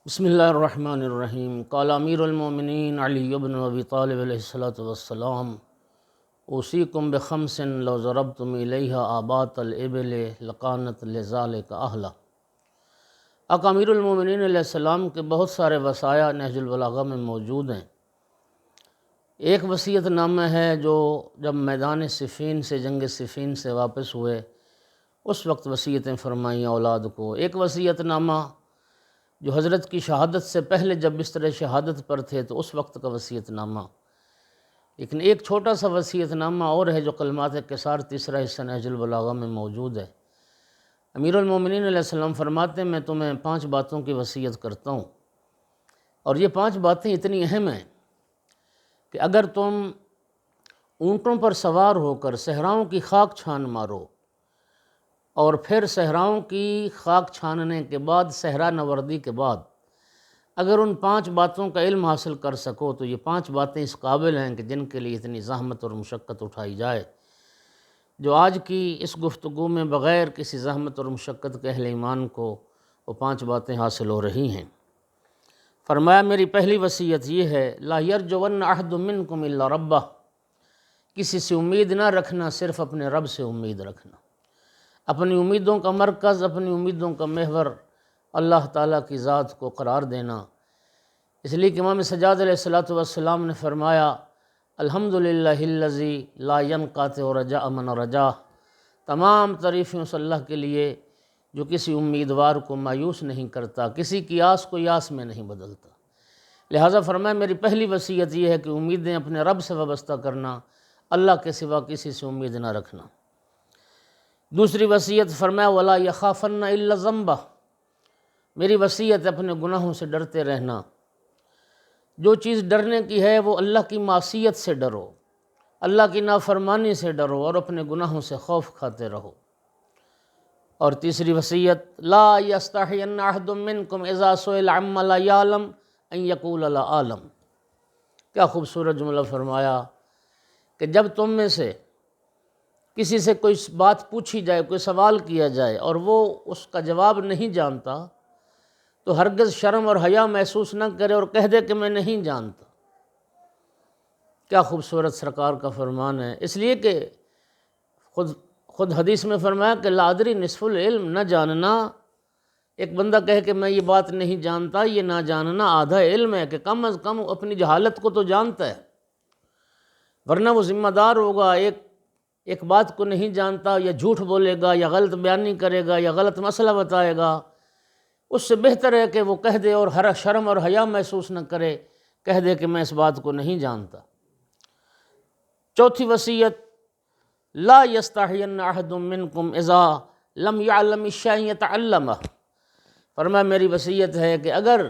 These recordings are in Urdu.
بسم اللہ الرحمن الرحیم۔ قال امیر المومنین علی بن ابی طالب علیہ الصلوۃ والسلام اوصیکم بخمس لو ضربتم الیہا آبات الابل لکانت لذالک اہلا۔ آقا امیر المومنین علیہ السلام کے بہت سارے وصایا نہج البلاغہ میں موجود ہیں۔ ایک وصیت نامہ ہے جو جب میدان صفین سے جنگ صفین سے واپس ہوئے اس وقت وصیتیں فرمائیں اولاد کو۔ ایک وصیت نامہ جو حضرت کی شہادت سے پہلے جب بستر شہادت پر تھے تو اس وقت کا وصیت نامہ۔ لیکن ایک چھوٹا سا وصیت نامہ اور ہے جو کلمات قصار تیسرا حصہ نہج البلاغہ میں موجود ہے۔ امیر المومنین علیہ السلام فرماتے ہیں میں تمہیں 5 باتوں کی وصیت کرتا ہوں، اور یہ 5 باتیں اتنی اہم ہیں کہ اگر تم اونٹوں پر سوار ہو کر صحراؤں کی خاک چھان مارو اور پھر صحراؤں کی خاک چھاننے کے بعد صحرا نوردی کے بعد اگر ان 5 باتوں کا علم حاصل کر سکو تو یہ 5 باتیں اس قابل ہیں کہ جن کے لیے اتنی زحمت اور مشقت اٹھائی جائے، جو آج کی اس گفتگو میں بغیر کسی زحمت اور مشقت کے اہل ایمان کو وہ 5 باتیں حاصل ہو رہی ہیں۔ فرمایا میری پہلی وصیت یہ ہے لا یرجون احد منکم الا ربہ، کسی سے امید نہ رکھنا، صرف اپنے رب سے امید رکھنا۔ اپنی امیدوں کا مرکز، اپنی امیدوں کا محور اللہ تعالیٰ کی ذات کو قرار دینا۔ اس لیے کہ امام سجاد علیہ السلام نے فرمایا الحمدللہ الذی لا ینقطع رجاء من رجاہ، تمام تعریفیں اس اللہ کے لیے جو کسی امیدوار کو مایوس نہیں کرتا، کسی کی آس کو یاس میں نہیں بدلتا۔ لہٰذا فرمایا میری پہلی وصیت یہ ہے کہ امیدیں اپنے رب سے وابستہ کرنا، اللہ کے سوا کسی سے امید نہ رکھنا۔ دوسری وصیت فرمایا ولا یخافن الا ذنبہ، میری وصیت اپنے گناہوں سے ڈرتے رہنا۔ جو چیز ڈرنے کی ہے وہ اللہ کی معصیت سے ڈرو، اللہ کی نافرمانی سے ڈرو اور اپنے گناہوں سے خوف کھاتے رہو۔ اور تیسری وصیت لا یستحین احد منکم اذا سئل عما لا یعلم ان یقول لا اعلم۔ کیا خوبصورت جملہ فرمایا کہ جب تم میں سے کسی سے کوئی بات پوچھی جائے، کوئی سوال کیا جائے اور وہ اس کا جواب نہیں جانتا تو ہرگز شرم اور حیا محسوس نہ کرے اور کہہ دے کہ میں نہیں جانتا۔ کیا خوبصورت سرکار کا فرمان ہے، اس لیے کہ خود حدیث میں فرمایا کہ لا ادری نصف العلم، نہ جاننا، ایک بندہ کہے کہ میں یہ بات نہیں جانتا، یہ نہ جاننا آدھا علم ہے، کہ کم از کم اپنی جہالت کو تو جانتا ہے، ورنہ وہ ذمہ دار ہوگا۔ ایک بات کو نہیں جانتا، یا جھوٹ بولے گا، یا غلط بیانی کرے گا، یا غلط مسئلہ بتائے گا، اس سے بہتر ہے کہ وہ کہہ دے اور ہر شرم اور حیا محسوس نہ کرے، کہہ دے کہ میں اس بات کو نہیں جانتا۔ چوتھی وصیت لا یستحین احد منکم اذا لم یعلم الشیء یتعلمہ، فرمایا میری وصیت ہے کہ اگر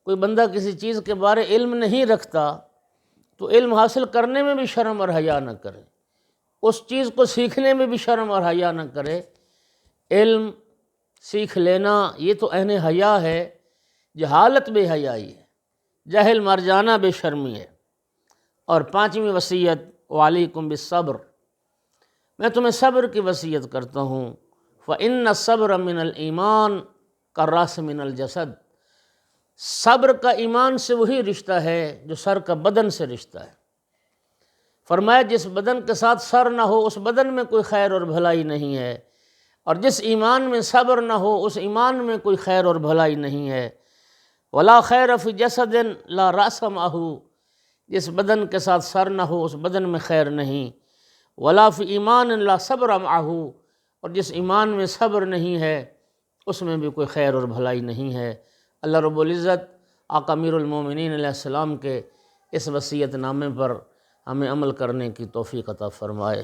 کوئی بندہ کسی چیز کے بارے علم نہیں رکھتا تو علم حاصل کرنے میں بھی شرم اور حیا نہ کرے، اس چیز کو سیکھنے میں بھی شرم اور حیا نہ کرے۔ علم سیکھ لینا یہ تو عین حیا ہے، جہالت بے حیائی ہے، جاہل مر جانا بے شرمی ہے۔ اور 5ویں وصیت وعلیکم بالصبر، میں تمہیں صبر کی وصیت کرتا ہوں۔ فإن الصبر من الایمان کالراس من الجسد، صبر کا ایمان سے وہی رشتہ ہے جو سر کا بدن سے رشتہ ہے۔ فرمایا جس بدن کے ساتھ سر نہ ہو اس بدن میں کوئی خیر اور بھلائی نہیں ہے، اور جس ایمان میں صبر نہ ہو اس ایمان میں کوئی خیر اور بھلائی نہیں ہے۔ ولا خیر فی جسد لا رأس معہ، جس بدن کے ساتھ سر نہ ہو اس بدن میں خیر نہیں۔ ولا فی ایمان لا صبر معہ، اور جس ایمان میں صبر نہیں ہے اس میں بھی کوئی خیر اور بھلائی نہیں ہے۔ اللہ رب العزت آقا امیر المومنین علیہ السلام کے اس وصیت نامے پر ہمیں عمل کرنے کی توفیق عطا فرمائے۔